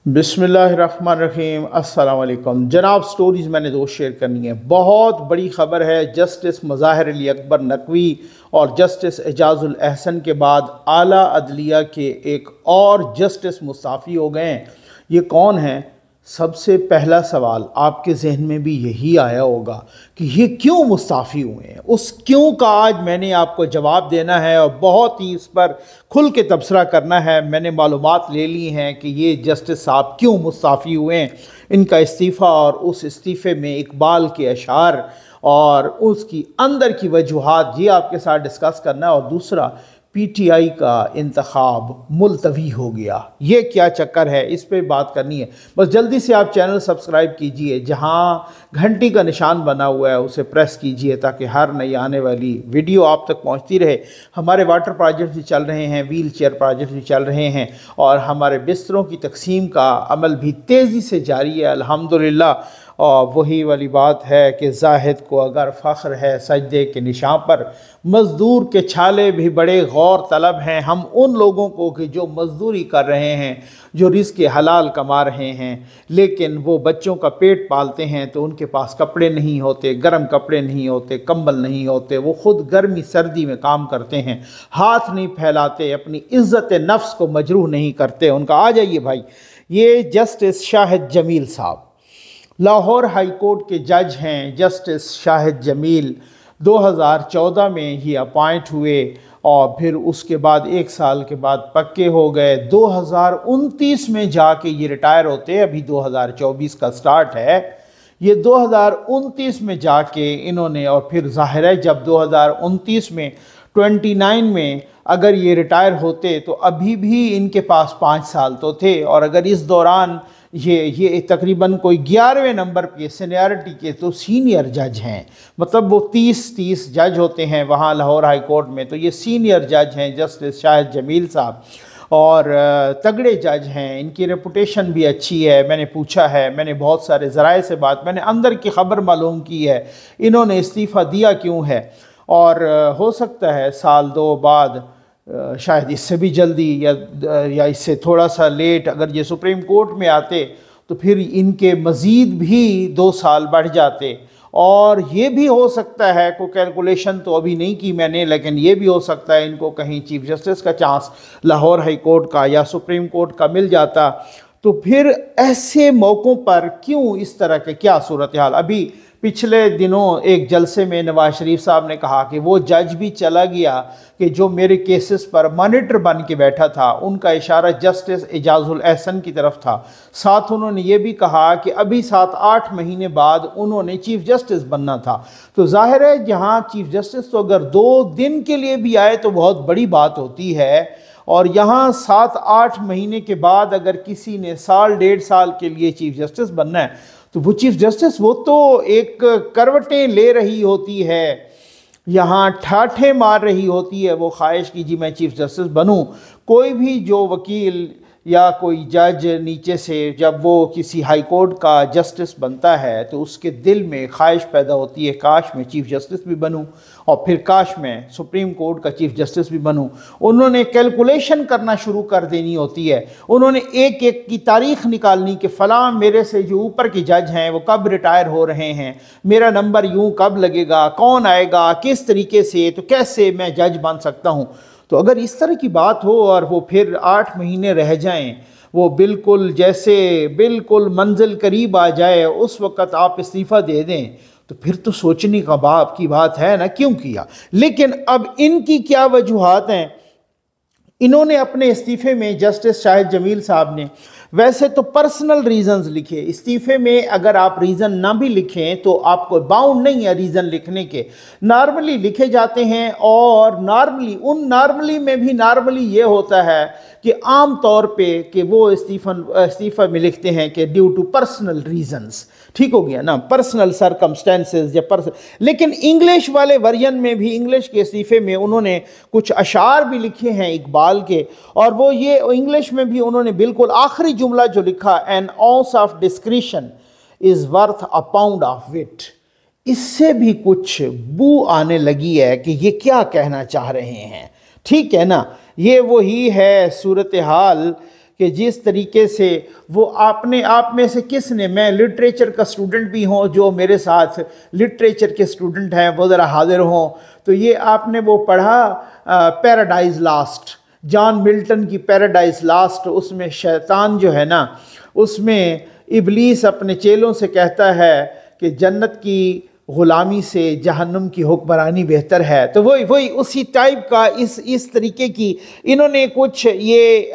बिस्मिल्लाहिर्रहमानिर्रहीम। अस्सलाम वालेकुम जनाब। स्टोरीज़ मैंने दो शेयर करनी है। बहुत बड़ी ख़बर है। जस्टिस मज़ाहिर अली अकबर नकवी और जस्टिस एजाजुल एहसन के बाद आला अदलिया के एक और जस्टिस मुस्ताफ़ी हो गए हैं। ये कौन हैं? सबसे पहला सवाल आपके जहन में भी यही आया होगा कि ये क्यों मुस्ताफ़ी हुए हैं। उस क्यों का आज मैंने आपको जवाब देना है और बहुत ही इस पर खुल के तबसरा करना है। मैंने मालूमात ले ली हैं कि ये जस्टिस साहब क्यों मुस्ताफ़ी हुए हैं, इनका इस्तीफ़ा और उस इस्तीफ़े में इकबाल के अशार और उसकी अंदर की वजूहात, ये आपके साथ डिस्कस करना है। और दूसरा, पीटीआई का इंतखाब मुलतवी हो गया, ये क्या चक्कर है, इस पे बात करनी है। बस जल्दी से आप चैनल सब्सक्राइब कीजिए, जहां घंटी का निशान बना हुआ है उसे प्रेस कीजिए ताकि हर नई आने वाली वीडियो आप तक पहुंचती रहे। हमारे वाटर प्रोजेक्ट भी चल रहे हैं, व्हील चेयर प्रोजेक्ट भी चल रहे हैं और हमारे बिस्तरों की तकसीम का अमल भी तेज़ी से जारी है अल्हम्दुलिल्लाह। और वही वाली बात है कि जाहिद को अगर फ़ख्र है सजदे के निशान पर, मज़दूर के छाले भी बड़े गौर तलब हैं हम उन लोगों को कि जो मज़दूरी कर रहे हैं, जो रिज़्क़ हलाल कमा रहे हैं, लेकिन वो बच्चों का पेट पालते हैं तो उनके पास कपड़े नहीं होते, गर्म कपड़े नहीं होते, कंबल नहीं होते। वो ख़ुद गर्मी सर्दी में काम करते हैं, हाथ नहीं फैलाते, अपनी इज़्ज़त नफ्स को मजरूह नहीं करते उनका। आ जाइए भाई, ये जस्टिस शाहिद जमील साहब लाहौर हाई कोर्ट के जज हैं। जस्टिस शाहिद जमील 2014 में ही अपॉइंट हुए और फिर उसके बाद एक साल के बाद पक्के हो गए। 2029 में जाके ये रिटायर होते, अभी 2024 का स्टार्ट है, ये 2029 में जाके इन्होंने, और फिर ज़ाहिर है जब 2029 में 29 में अगर ये रिटायर होते तो अभी भी इनके पास 5 साल तो थे। और अगर इस दौरान ये तकरीबन कोई 11वें नंबर पे सीनियरिटी के तो सीनियर जज हैं, मतलब वो 30 जज होते हैं वहाँ लाहौर हाई कोर्ट में, तो ये सीनियर जज हैं जस्टिस शाहिद जमील साहब। और तगड़े जज हैं, इनकी रेपुटेशन भी अच्छी है। मैंने पूछा है, मैंने बहुत सारे ज़राए से बात, मैंने अंदर की ख़बर मालूम की है इन्होंने इस्तीफ़ा दिया क्यों है। और हो सकता है साल 2 बाद, शायद इससे भी जल्दी या इससे थोड़ा सा लेट, अगर ये सुप्रीम कोर्ट में आते तो फिर इनके मज़ीद भी 2 साल बढ़ जाते। और ये भी हो सकता है, कोई कैलकुलेशन तो अभी नहीं की मैंने, लेकिन ये भी हो सकता है इनको कहीं चीफ जस्टिस का चांस लाहौर हाई कोर्ट का या सुप्रीम कोर्ट का मिल जाता। तो फिर ऐसे मौक़ों पर क्यों इस तरह के, क्या सूरत हाल। अभी पिछले दिनों एक जलसे में नवाज शरीफ साहब ने कहा कि वो जज भी चला गया कि जो मेरे केसेस पर मॉनिटर बन के बैठा था, उनका इशारा जस्टिस एजाजुल एहसन की तरफ था। साथ उन्होंने ये भी कहा कि अभी 7-8 महीने बाद उन्होंने चीफ जस्टिस बनना था। तो जाहिर है जहाँ चीफ जस्टिस तो अगर 2 दिन के लिए भी आए तो बहुत बड़ी बात होती है, और यहाँ 7-8 महीने के बाद अगर किसी ने साल 1.5 साल के लिए चीफ जस्टिस बनना है तो वो चीफ जस्टिस, वो तो एक करवटें ले रही होती है, यहाँ ठाठे मार रही होती है वो ख्वाहिश की जी मैं चीफ जस्टिस बनूं। कोई भी जो वकील या कोई जज नीचे से जब वो किसी हाई कोर्ट का जस्टिस बनता है तो उसके दिल में ख्वाहिश पैदा होती है, काश मैं चीफ जस्टिस भी बनूं और फिर काश मैं सुप्रीम कोर्ट का चीफ जस्टिस भी बनूं। उन्होंने कैलकुलेशन करना शुरू कर देनी होती है, उन्होंने एक एक की तारीख निकालनी कि फ़लाँ मेरे से जो ऊपर के जज हैं वो कब रिटायर हो रहे हैं, मेरा नंबर यूँ कब लगेगा, कौन आएगा, किस तरीके से, तो कैसे मैं जज बन सकता हूँ। तो अगर इस तरह की बात हो और वो फिर 8 महीने रह जाएं, वो बिल्कुल जैसे बिल्कुल मंजिल करीब आ जाए उस वक़्त आप इस्तीफ़ा दे दें, तो फिर तो सोचने का बाप की बात है ना, क्यों किया। लेकिन अब इनकी क्या वजूहात हैं। इन्होंने अपने इस्तीफ़े में, जस्टिस शाहिद जमील साहब ने, वैसे तो पर्सनल रीज़न्स लिखे इस्तीफ़े में। अगर आप रीज़न ना भी लिखें तो आपको बाउंड नहीं है रीज़न लिखने के, नॉर्मली लिखे जाते हैं। और नॉर्मली में भी नॉर्मली ये होता है कि आम तौर पे कि वो इस्तीफ़ा में लिखते हैं कि ड्यू टू पर्सनल रीज़न्स, ठीक हो गया ना, पर्सनल सर्कमस्टेंसेस या लेकिन इंग्लिश वाले वर्जन में भी, इंग्लिश के इस्तीफ़े में उन्होंने कुछ अशार भी लिखे हैं इकबाल के, और वो ये इंग्लिश में भी उन्होंने बिल्कुल आखिरी जुमला जो लिखा, an ounce of discretion is worth a pound of wit, इससे भी कुछ बू आने लगी है कि ये क्या कहना चाह रहे हैं। ठीक है ना, ये वही है सूरत हाल کہ جس طریقے سے وہ آپ میں سے کس نے، میں لٹریچر کا اسٹوڈنٹ بھی ہوں، جو میرے ساتھ لٹریچر کے اسٹوڈنٹ ہیں وہ ذرا حاضر ہوں، تو یہ آپ نے وہ پڑھا پیراڈائز لاسٹ، جان ملٹن کی پیراڈائز لاسٹ، اس میں شیطان جو ہے نا، اس میں ابلیس اپنے چیلوں سے کہتا ہے کہ جنت کی غلامی سے جہنم کی حکمرانی بہتر ہے. تو وہی اسی ٹائپ کا اس طریقے کی انہوں نے کچھ یہ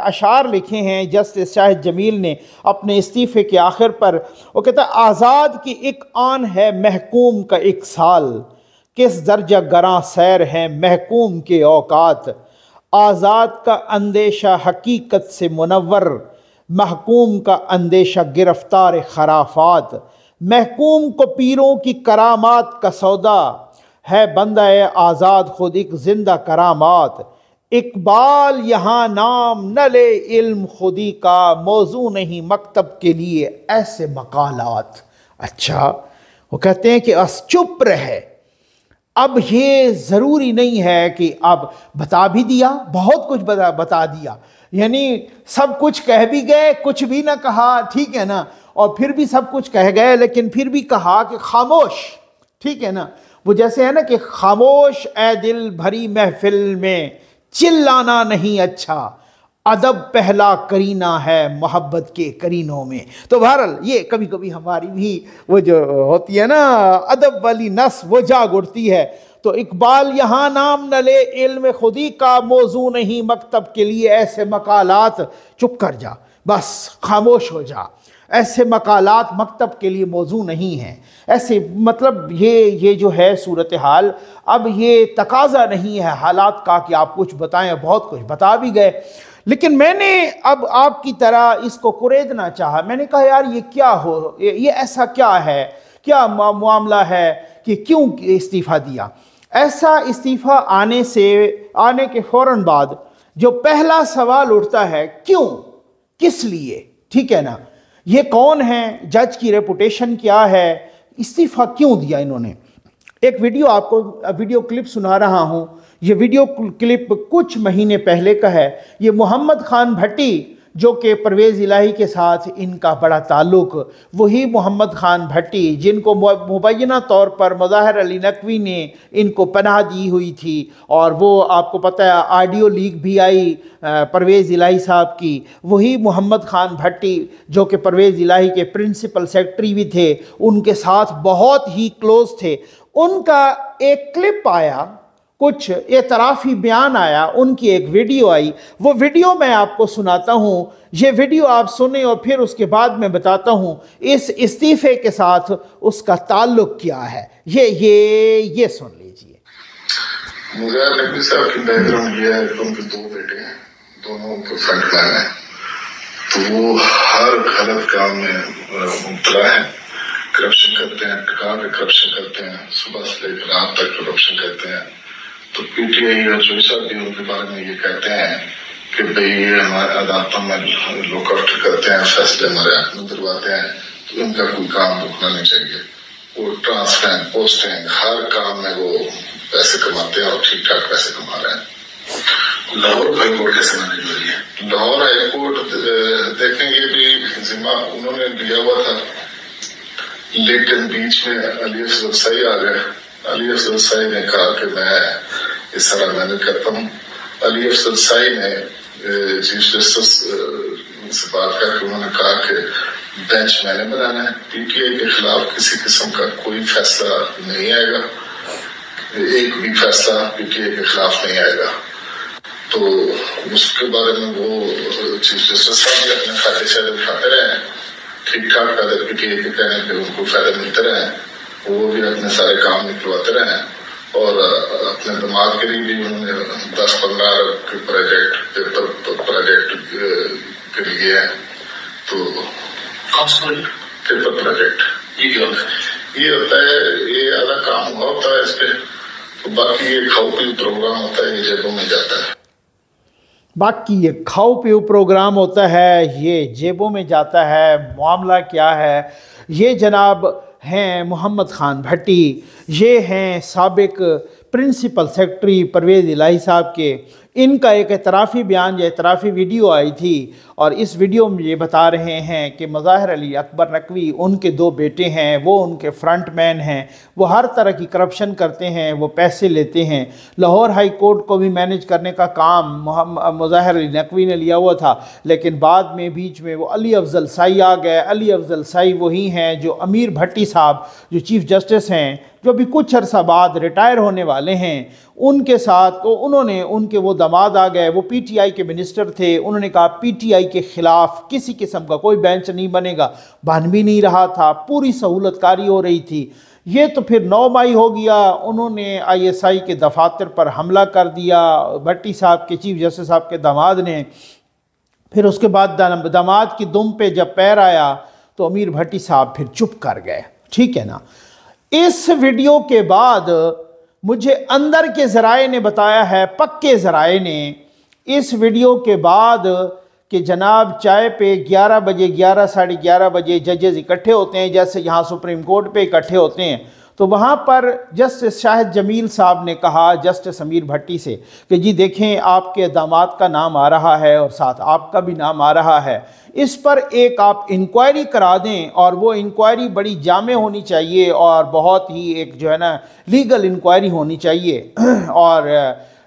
اشعار لکھے ہیں جسٹس شاہد جمیل نے اپنے استعفے کے آخر پر. وہ کہتا ہے آزاد کی ایک آن ہے محکوم کا ایک سال، کس درجہ گراں سیر ہیں محکوم کے اوقات، آزاد کا اندیشہ حقیقت سے منور، محکوم کا اندیشہ گرفتار خرافات، محکوم کو پیروں کی کرامات کا سودا، ہے بندہ آزاد خود ایک زندہ کرامات، اقبال یہاں نام نہ لے علم خودی کا، موضوع نہیں مکتب کے لیے ایسے مقالات. اچھا وہ کہتے ہیں کہ اس چپ رہے، اب یہ ضروری نہیں ہے کہ اب بتا بھی دیا، بہت کچھ بتا دیا، یعنی سب کچھ کہہ بھی گئے، کچھ بھی نہ کہا، ٹھیک ہے نا، اور پھر بھی سب کچھ کہہ گئے لیکن پھر بھی کہا کہ خاموش، ٹھیک ہے نا. وہ جیسے ہے نا کہ خاموش اے دل بھری محفل میں چلانا نہیں اچھا، ادب پہلا کرینہ ہے محبت کے کرینوں میں. تو بہرحال یہ کبھی کبھی ہماری بھی وہ جو ہوتی ہے نا ادب والی نس وہ جاگ اٹھتی ہے. تو اقبال یہاں نام نہ لے علم خودی کا، موضوع نہیں مکتب کے لیے ایسے مقالات، چپ کر جا، بس خاموش ہو جا، ایسے مقالات مکتب کے لیے موضوع نہیں ہیں. ایسے مطلب یہ جو ہے صورتحال، اب یہ تقاضا نہیں ہے حالات کا کہ آپ کچھ بتائیں، بہت کچھ بتا بھی گئے. لیکن میں نے اب آپ کی طرح اس کو کریدنا چاہا. میں نے کہا یار یہ کیا ہو، یہ ایسا کیا ہے، کیا معاملہ ہے کہ کیوں استعفیٰ دیا. ایسا استعفیٰ آنے کے فوراً بعد جو پہلا سوال اٹھتا ہے کیوں، کس لیے، ٹھیک ہے نا، یہ کون ہیں، جج کی ریپوٹیشن کیا ہے، استعفیٰ کیوں دیا انہوں نے. ایک آپ کو ویڈیو کلپ سنا رہا ہوں. یہ ویڈیو کلپ کچھ مہینے پہلے کا ہے. یہ محمد خان بھٹی جو کہ پرویز الہی کے ساتھ ان کا بڑا تعلق، وہی محمد خان بھٹی جن کو مبینہ طور پر مظاہر علی نقوی نے ان کو پناہ دی ہوئی تھی، اور وہ آپ کو پتہ ہے آڈیو لیک بھی آئی پرویز الہی صاحب کی. وہی محمد خان بھٹی جو کہ پرویز الہی کے پرنسپل سیکرٹری بھی تھے، ان کے ساتھ بہت ہی کلوز تھے. ان کا ایک کلپ آیا، کچھ اعترافی بیان آیا، ان کی ایک ویڈیو آئی. وہ ویڈیو میں آپ کو سناتا ہوں. یہ ویڈیو آپ سنیں اور پھر اس کے بعد میں بتاتا ہوں اس استعفے کے ساتھ اس کا تعلق کیا ہے. یہ سن لیجئے. مظاہر نقوی صاحب کی بیک گراؤنڈ یہ ہے کہ ان کے دو بیٹے ہیں، دونوں فرنٹ مین ہیں، تو وہ ہر غلط کام میں مبتلا ہیں. کرپشن کرتے ہیں، ٹکا کے کرپشن کرتے ہیں، صبح سے لے کر رات تک کرپشن کرتے ہیں. تو پی ٹی آئی اور چوئی صاحب بھی ان کے بارے میں یہ کہتے ہیں کہ بھئی یہ ہمارے عدالتوں میں لوک آؤٹ کرتے ہیں، فیصلے ہمارے حق میں دلواتے ہیں، تو ان کا کوئی کام رکنا نہیں چاہیے. وہ ٹرانسفر پوسٹنگ ہر کام میں وہ پیسے کماتے ہیں اور ٹھیک ٹھاک پیسے کما رہے ہیں. لاہور ہائی کورٹ کیسے مینج ہو رہی ہے؟ لاہور ہائی کورٹ دیکھیں گے بھی ذمہ انہوں نے لیا ہوا تھا، لیکن بیچ میں علی افضل سائی آ گئے. علی افضل سائی نے کہا کہ میں اس طرح مینج کرتا ہوں. علی افضل سائی نے چیف جسٹس سے بات کر کے انہوں نے کہا کہ بینچ میں نے بنانا ہے، پی ٹی آئی کے خلاف کسی قسم کا کوئی فیصلہ نہیں آئے گا، ایک بھی فیصلہ پی ٹی آئی کے خلاف نہیں آئے گا. تو اس کے بارے میں وہ چیف جسٹس صاحب بھی اپنے فائدے شائدے اٹھاتے رہے ہیں، ٹھیک ٹھاک فائدے پی ٹی آئی کے کہنے پہ ان کو فائدے ملتے رہے ہیں، وہ بھی اپنے سارے کام نکلواتے رہے ہیں. اور اپنے دماغ کے لیے بھی انہوں نے 10-15 ارب کے پروجیکٹ پروجیکٹ کے لیے ہیں. تو پیپر پروجیکٹ یہ ہوتا ہے، یہ الگ کام ہوا ہوتا ہے اس پہ. تو باقی یہ کھاؤ پیو پروگرام ہوتا ہے، یہ جیبوں میں جاتا ہے. باقی یہ کھاؤ پیو پروگرام ہوتا ہے، یہ جیبوں میں جاتا ہے. معاملہ کیا ہے؟ یہ جناب ہیں محمد خان بھٹی، یہ ہیں سابق پرنسپل سیکرٹری پرویز الہی صاحب کے. इनका एक एतराफ़ी बयान या एतराफ़ी वीडियो आई थी और इस वीडियो में ये बता रहे हैं कि मज़ाहिर अली अकबर नकवी उनके 2 बेटे हैं, वो उनके फ्रंट मैन हैं, वो हर तरह की करप्शन करते हैं, वो पैसे लेते हैं। लाहौर हाई कोर्ट को भी मैनेज करने का काम मज़ाहिर अली नकवी ने लिया हुआ था, लेकिन बाद में बीच में वो अली अफजल साई आ गए। अली अफजल साई वही हैं जो अमीर भट्टी साहब जो चीफ़ जस्टिस हैं, जो अभी कुछ अर्सा बाद रिटायर होने वाले हैं, उनके साथ तो उन्होंने उनके वो दामाद आ गए, वो पीटीआई के मिनिस्टर थे। उन्होंने कहा पीटीआई के ख़िलाफ़ किसी किस्म का कोई बेंच नहीं बनेगा, बन भी नहीं रहा था, पूरी सहूलतकारी हो रही थी। ये तो फिर 9 मई हो गया, उन्होंने ISI के दफातर पर हमला कर दिया, भट्टी साहब के चीफ जस्टिस साहब के दामाद ने। फिर उसके बाद दामाद की दुम पे जब पैर आया तो अमीर भट्टी साहब फिर चुप कर गए, ठीक है ना। इस वीडियो के बाद मुझे अंदर के ज़राए ने बताया है, पक्के ज़राए ने, इस वीडियो के बाद कि जनाब चाय पे 11 बजे 11 साढ़े 11 बजे जजेस इकट्ठे होते हैं, जैसे यहाँ सुप्रीम कोर्ट पे इकट्ठे होते हैं, तो वहाँ पर जस्टिस शाहिद जमील साहब ने कहा जस्टिस अमीर भट्टी से कि जी देखें आपके दामाद का नाम आ रहा है और साथ आपका भी नाम आ रहा है, इस पर एक आप इंक्वायरी करा दें, और वो इंक्वायरी बड़ी जामे होनी चाहिए और बहुत ही एक जो है ना लीगल इंक्वायरी होनी चाहिए। और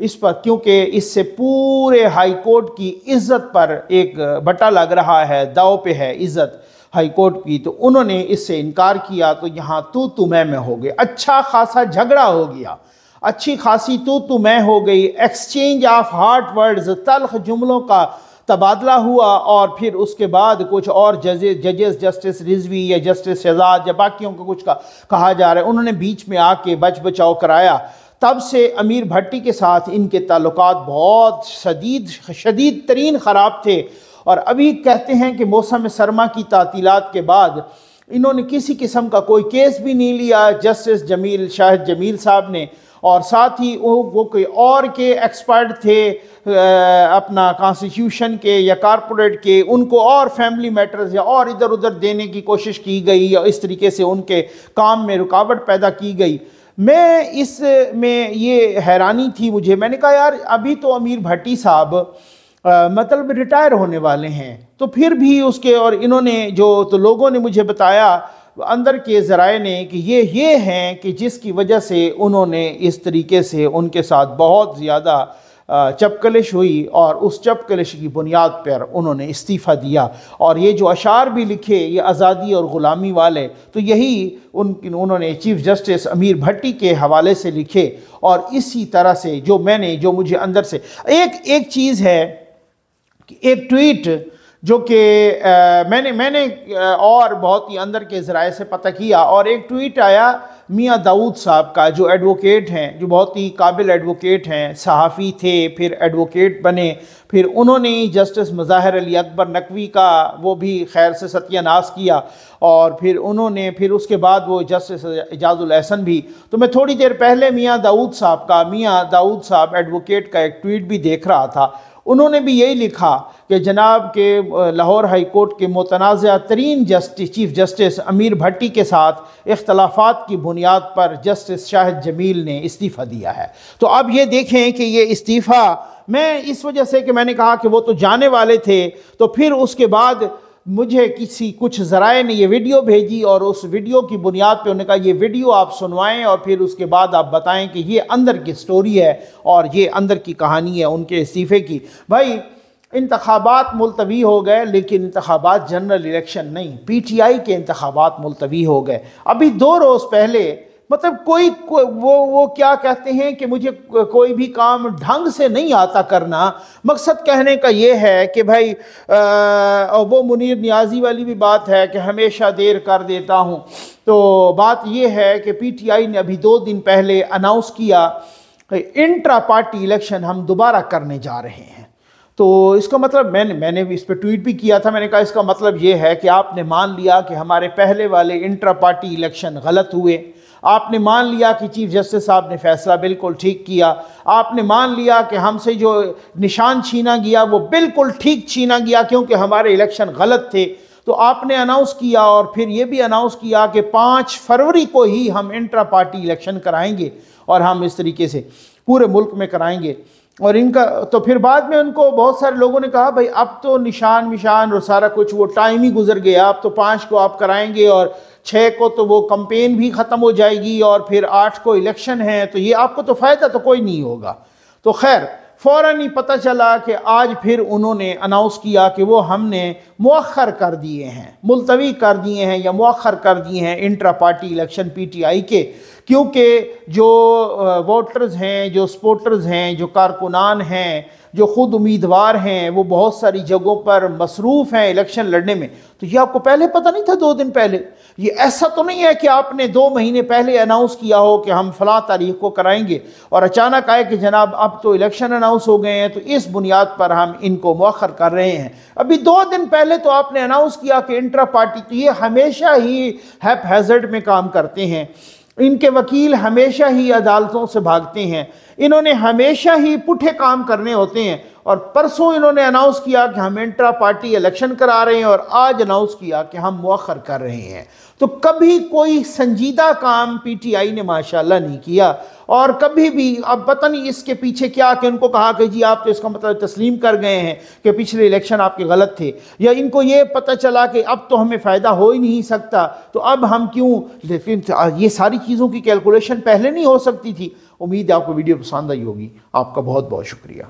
इस पर क्योंकि इससे पूरे हाई कोर्ट की इज़्ज़त पर एक बट्टा लग रहा है, दाव पे है इज़्ज़त हाई कोर्ट की। तो उन्होंने इससे इनकार किया, तो यहाँ तू मैं हो गई, अच्छा खासा झगड़ा हो गया, अच्छी खासी तू मैं हो गई, एक्सचेंज ऑफ हार्ट वर्ड्स, तल्ख जुमलों का तबादला हुआ। और फिर उसके बाद कुछ और जजेस जस्टिस रिजवी या जस्टिस शहजाद या बाकियों को कुछ कहा जा रहा है, उन्होंने बीच में आके बच बचाव कराया। तब से अमीर भट्टी के साथ इनके ताल्लुकात बहुत शदीद तरीन ख़राब थे। और अभी कहते हैं कि मौसम सरमा की तातीलात के बाद इन्होंने किसी किस्म का कोई केस भी नहीं लिया जस्टिस शाहिद जमील साहब ने, और साथ ही वो कोई और के एक्सपर्ट थे अपना कॉन्स्टिट्यूशन के या कारपोरेट के, उनको और फैमिली मैटर्स या और इधर उधर देने की कोशिश की गई और इस तरीके से उनके काम में रुकावट पैदा की गई। मैं इस में ये हैरानी थी मुझे, मैंने कहा यार अभी तो अमीर भट्टी साहब मतलब रिटायर होने वाले हैं, तो फिर भी उसके, और इन्होंने जो तो लोगों ने मुझे बताया अंदर के ज़राए ने कि ये हैं कि जिसकी वजह से उन्होंने इस तरीके से उनके साथ बहुत ज़्यादा चपकलिश हुई और उस चपकलिश की बुनियाद पर उन्होंने इस्तीफ़ा दिया। और ये जो अशार भी लिखे ये आज़ादी और ग़ुलामी वाले, तो यही उन्होंने चीफ़ जस्टिस अमीर भट्टी के हवाले से लिखे। और इसी तरह से जो मुझे अंदर से एक चीज़ है, एक ट्वीट जो कि मैंने और बहुत ही अंदर के ज़राए से पता किया, और एक ट्वीट आया मियाँ दाऊद साहब का, जो एडवोकेट हैं, जो बहुत ही काबिल एडवोकेट हैं, सहाफ़ी थे फिर एडवोकेट बने, फिर उन्होंने जस्टिस मज़ाहिर अली अकबर नकवी का वो भी खैर से सत्यानाश किया, और फिर उसके बाद वो जस्टिस एजाजुल एहसन भी। तो मैं थोड़ी देर पहले मियाँ दाऊद साहब एडवोकेट का एक ट्वीट भी देख रहा था, उन्होंने भी यही लिखा कि जनाब के लाहौर हाई कोर्ट के मुतनाज़ा तरीन चीफ़ जस्टिस अमीर भट्टी के साथ इख्तलाफात की बुनियाद पर जस्टिस शाहिद जमील ने इस्तीफ़ा दिया है। तो अब ये देखें कि ये इस्तीफ़ा, मैं इस वजह से कि मैंने कहा कि वो तो जाने वाले थे, तो फिर उसके बाद मुझे कुछ ज़राए ने ये वीडियो भेजी, और उस वीडियो की बुनियाद पे उन्होंने कहा ये वीडियो आप सुनवाएं और फिर उसके बाद आप बताएं कि ये अंदर की स्टोरी है और ये अंदर की कहानी है उनके इस्तीफ़े की। भाई इंतखाबात मुलतवी हो गए, लेकिन इंतखाबात जनरल इलेक्शन नहीं, PTI के इंतखाबात मुलतवी हो गए। अभी 2 रोज़ पहले मतलब वो क्या कहते हैं कि मुझे कोई भी काम ढंग से नहीं आता करना। मकसद कहने का ये है कि भाई वो मुनीर नियाज़ी वाली भी बात है कि हमेशा देर कर देता हूँ। तो बात ये है कि PTI ने अभी 2 दिन पहले अनाउंस किया इंट्रा पार्टी इलेक्शन हम दोबारा करने जा रहे हैं। तो इसका मतलब मैंने भी इस पर ट्वीट भी किया था, मैंने कहा इसका मतलब ये है कि आपने मान लिया कि हमारे पहले वाले इंट्रा पार्टी इलेक्शन गलत हुए, आपने मान लिया कि चीफ जस्टिस साहब ने फैसला बिल्कुल ठीक किया, आपने मान लिया कि हमसे जो निशान छीना गया वो बिल्कुल ठीक छीना गया क्योंकि हमारे इलेक्शन गलत थे। तो आपने अनाउंस किया और फिर ये भी अनाउंस किया कि 5 फरवरी को ही हम इंट्रा पार्टी इलेक्शन कराएंगे और हम इस तरीके से पूरे मुल्क में कराएंगे। اور ان کا تو پھر بعد میں ان کو بہت سارے لوگوں نے کہا بھائی اب تو نشان اور سارا کچھ وہ ٹائم ہی گزر گیا، اب تو 5 کو آپ کرائیں گے اور 6 کو تو وہ کمپین بھی ختم ہو جائے گی اور پھر 8 کو الیکشن ہے، تو یہ آپ کو تو فائدہ تو کوئی نہیں ہوگا۔ تو خیر فوراً ہی پتہ چلا کہ آج پھر انہوں نے اناؤنس کیا کہ وہ ہم نے مؤخر کر دیے ہیں، ملتوی کر دیے ہیں یا مؤخر کر دیے ہیں intra party election P T I کے، کیونکہ جو ووٹرز ہیں، جو سپورٹرز ہیں، جو کارکنان ہیں، جو خود امیدوار ہیں، وہ بہت ساری جگہوں پر مصروف ہیں الیکشن لڑنے میں۔ تو یہ آپ کو پہلے پتہ نہیں تھا 2 دن پہلے؟ یہ ایسا تو نہیں ہے کہ آپ نے 2 مہینے پہلے اناؤنس کیا ہو کہ ہم فلاں تاریخ کو کرائیں گے اور اچانک آئے کہ جناب اب تو الیکشن اناؤنس ہو گئے ہیں تو اس بنیاد پر ہم ان کو مؤخر کر رہے ہیں۔ ابھی 2 دن پہلے تو آپ نے اناؤنس کیا کہ انٹرا پارٹی، تو یہ ہمیشہ ہی ہیپ ہیزرڈ میں کام کرتے ہیں، ان کے وکیل ہمیشہ ہی عدالتوں سے بھاگتے ہیں، انہوں نے ہمیشہ ہی پٹھے کام کرنے ہوتے ہیں، اور پرسوں انہوں نے اناؤنس کیا کہ ہم انٹرا پارٹی الیکشن کرا رہے ہیں اور آج اناؤنس کیا کہ ہم مؤخر کر رہے ہیں۔ تو کبھی کوئی سنجیدہ کام پی ٹی آئی نے ماشاءاللہ نہیں کیا، اور کبھی بھی اب پتہ نہیں اس کے پیچھے کیا کہ ان کو کہا کہ جی آپ تو اس کا مطلب تسلیم کر گئے ہیں کہ پچھلے الیکشن آپ کے غلط تھے، یا ان کو یہ پتہ چلا کہ اب تو ہمیں فائدہ ہو ہی نہیں سکتا تو اب ہم کیوں، لیکن یہ ساری چیزوں کی کیلکولیشن پہلے نہیں ہو سکتی تھی۔ امید ہے آپ کو ویڈیو پسند آئی ہوگی۔ آپ کا بہت بہت شکریہ۔